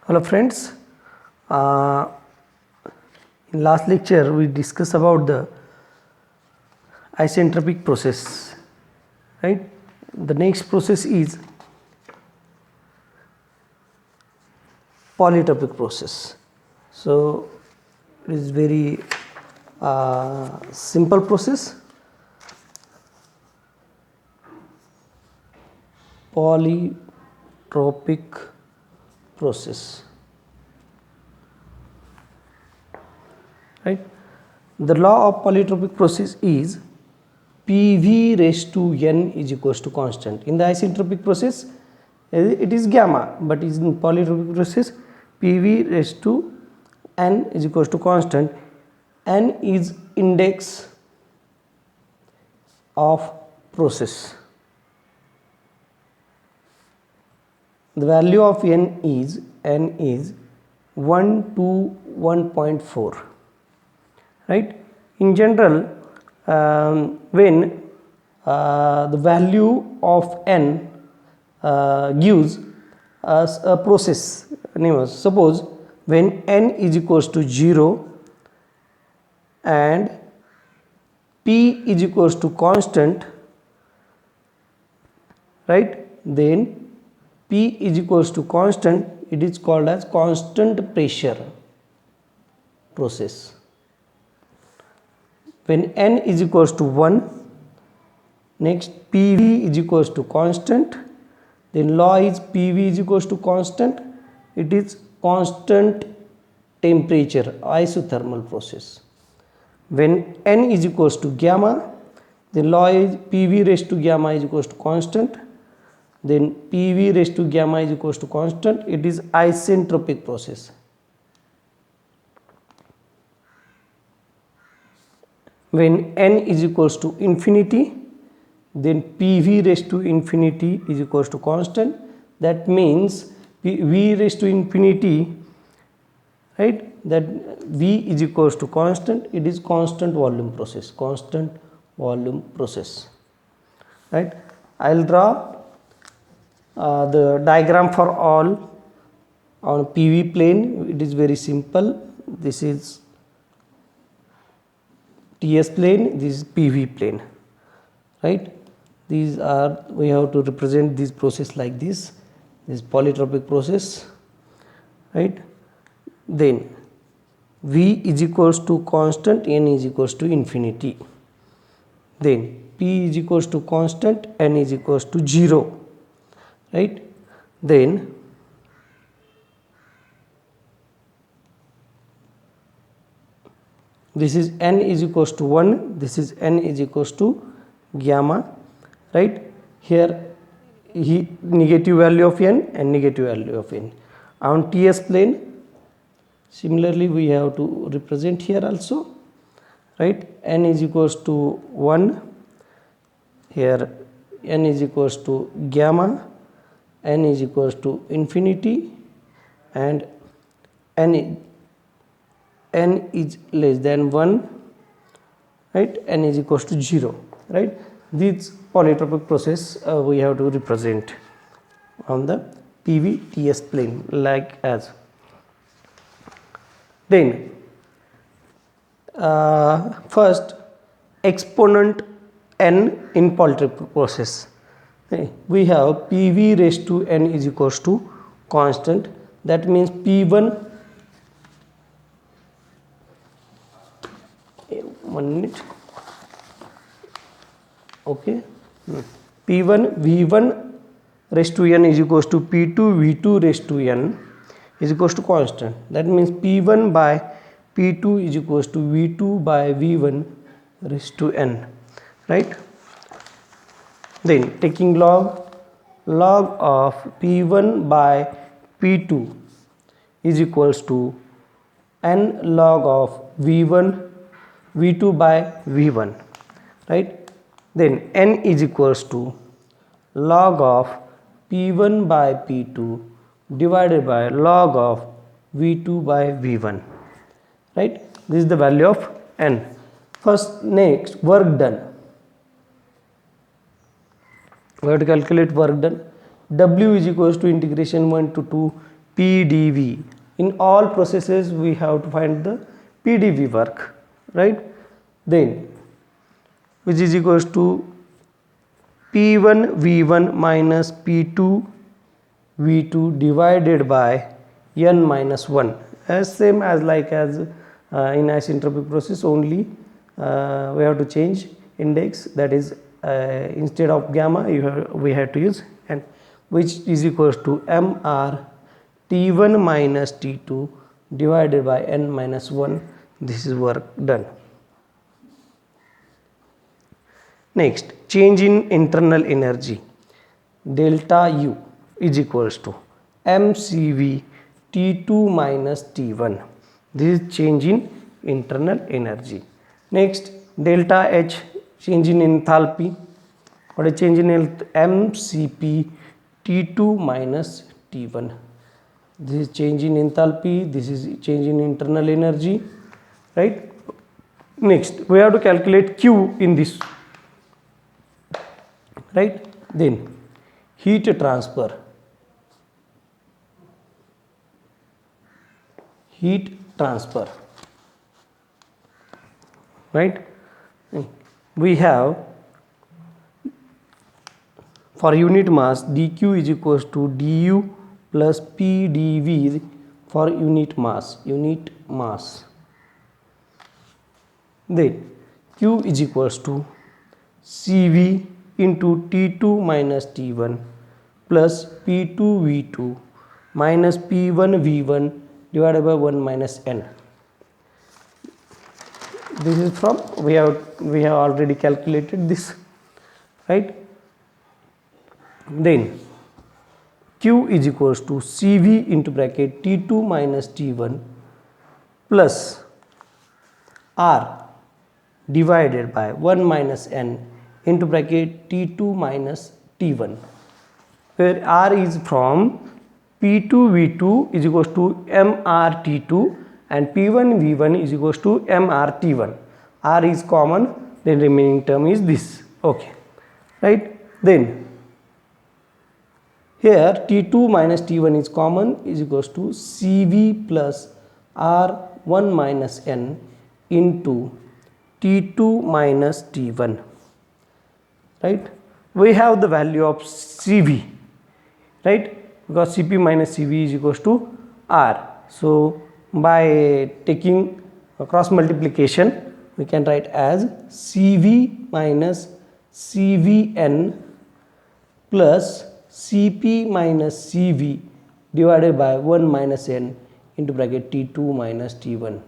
Hello friends, uh, in last lecture we discussed about the isentropic process, right? The next process is polytropic process. So it is very simple process. Polytropic process, right? The law of polytropic process is PV raised to n is equals to constant. In the isentropic process it is gamma, but in polytropic process PV raised to n is equals to constant. N is index of process. The value of n is 1 to 1.4, right? In general, when the value of n gives us a process name, suppose when n is equals to 0 and p is equals to constant, right, then P is equals to constant, it is called as constant pressure process. When n is equals to 1, next PV is equals to constant, then law is PV is equals to constant, it is constant temperature isothermal process. When n is equals to gamma, then law is PV raised to gamma is equals to constant, then PV raised to gamma is equals to constant, it is isentropic process. When n is equals to infinity, then PV raised to infinity is equals to constant. That means V raised to infinity, right, that V is equals to constant, it is constant volume process, right. I will draw the diagram for all on PV plane. It is very simple. This is TS plane, this is PV plane, right. These are, we have to represent this process like this polytropic process, right. Then V is equals to constant, n is equals to infinity, then P is equals to constant, n is equals to 0, right. Then this is n is equals to 1, this is n is equals to gamma, right. Here negative value of n and negative value of n. On TS plane similarly we have to represent here also, right. N is equals to 1, here n is equals to gamma, n is equals to infinity, and n is less than 1, right, n is equals to 0, right. This polytropic process we have to represent on the PV TS plane like as. Then first exponent n in polytropic process, we have PV raised to n is equals to constant, that means P1, 1 minute, okay, P1 V1 raised to n is equals to P2 V2 raised to n is equals to constant, that means P1 by P2 is equals to V2 by V1 raised to n, right. Then taking log of P1 by P2 is equals to n log of V1 V2 by V1, right. Then n is equals to log of P1 by P2 divided by log of V2 by V1, right. This is the value of n. First, next work done, we have to calculate work done. W is equals to integration 1 to 2 PdV. In all processes we have to find the PdV work, right? Then which is equals to P1 V1 minus P2 V2 divided by n minus 1, as same as like as in isentropic process, only we have to change index, that is instead of gamma we have to use n, which is equals to mr T1 minus T2 divided by n minus 1. This is work done. Next, change in internal energy, delta U is equals to mCV T2 minus T1. This is change in internal energy. Next, delta H, change in enthalpy. What is change in mCp T2 minus T1. This is change in enthalpy, this is change in internal energy, right? Next, we have to calculate Q in this, right? Then heat transfer, right? We have for unit mass dq is equals to du plus pdv for unit mass. Then q is equals to cv into T2 minus T1 plus P2 V2 minus P1 V1 divided by 1 minus n. This is from we have already calculated this, right? Then Q is equals to Cv into bracket T2 minus T1 plus R divided by 1 minus n into bracket T2 minus T1, where R is from P2 V2 is equals to MR T2 and P1 V1 is equals to MR T1. R is common, then remaining term is this, okay, right? Then here T2 minus T1 is common, is equals to Cv plus R1 minus n into T2 minus T1, right? We have the value of Cv, right? Because Cp minus Cv is equals to R. So by taking a cross multiplication, we can write as Cv minus Cvn plus Cp minus Cv divided by 1 minus n into bracket T2 minus T1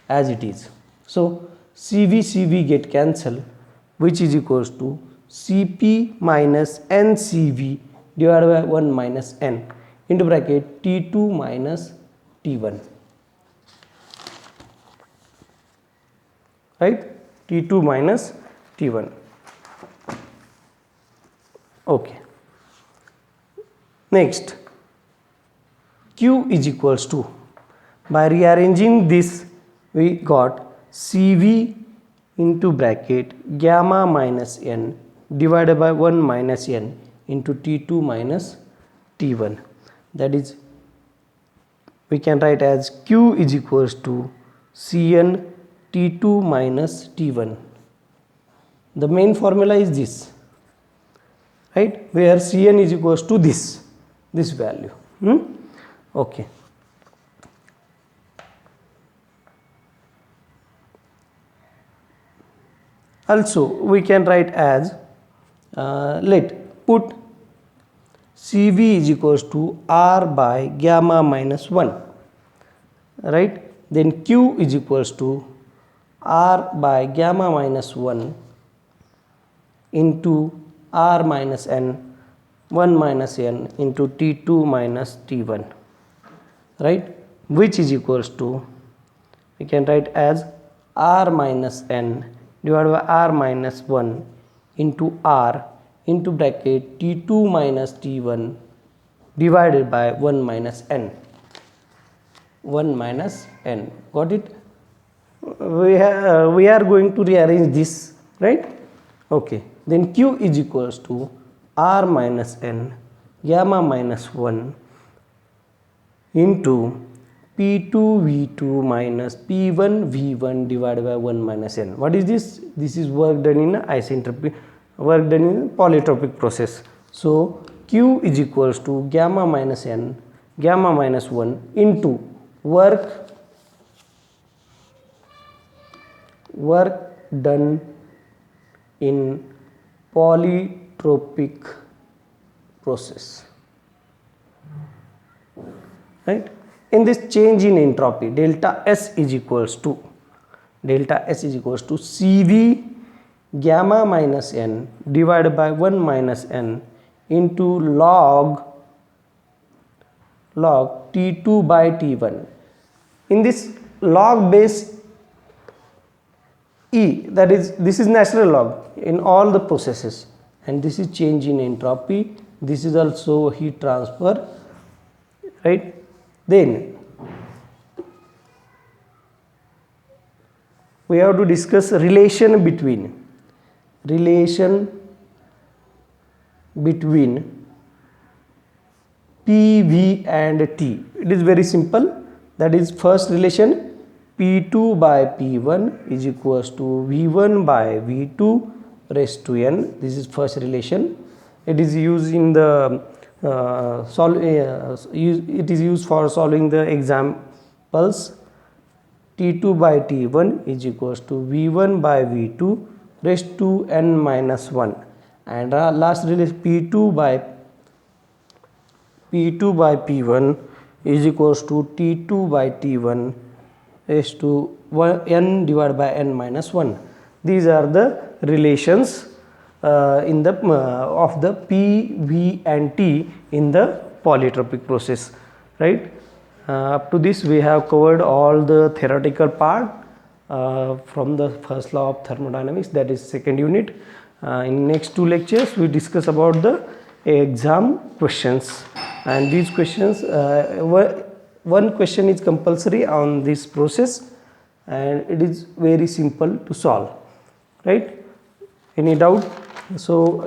as it is. So Cv get cancelled, which is equals to Cp minus Ncv divided by 1 minus n into bracket T2 minus T1, right? T2 minus T1, okay. Next, Q is equals to, by rearranging this we got Cv into bracket gamma minus n divided by 1 minus n into T2 minus T1, that is we can write as Q is equals to Cn T2 minus T1. The main formula is this, right, where Cn is equals to this value, okay. Also we can write as let put Cv is equals to R by gamma minus 1, right? Then Q is equals to R by gamma minus 1 into R minus n, 1 minus n into T2 minus T1, right? Which is equals to, we can write as R minus n divided by R minus 1 into R into bracket T2 minus T1 divided by 1 minus n. 1 minus n. Got it? We are going to rearrange this, right? Okay. Then Q is equals to R minus n gamma minus 1 into P2 V2 minus P1 V1 divided by 1 minus n. What is this? This is work done in isentropic, work done in polytropic process. So Q is equals to gamma minus n, gamma minus 1 into work done in polytropic process, right? In this change in entropy, delta S is equals to CV gamma minus n divided by 1 minus n into log T2 by T1. In this log base E, that is, this is natural log in all the processes, and this is change in entropy, this is also heat transfer, right? Then we have to discuss relation between P, V and T. It is very simple. That is, first relation, P2 by P1 is equals to V1 by V2 raised to n. This is first relation. It is used in the it is used for solving the examples. T2 by T1 is equals to V1 by V2 raised to n minus 1, and last relation P2 by P1 is equals to T2 by T1 raised to n divided by n minus 1. These are the relations in the of the P, V and T in the polytropic process, right? Up to this we have covered all the theoretical part from the first law of thermodynamics, that is second unit. In next two lectures we discuss about the exam questions, and these questions, one question is compulsory on this process, and it is very simple to solve, right? Any doubt? So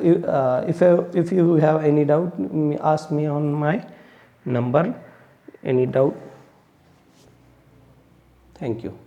if you have any doubt, ask me on my number. Any doubt? Thank you.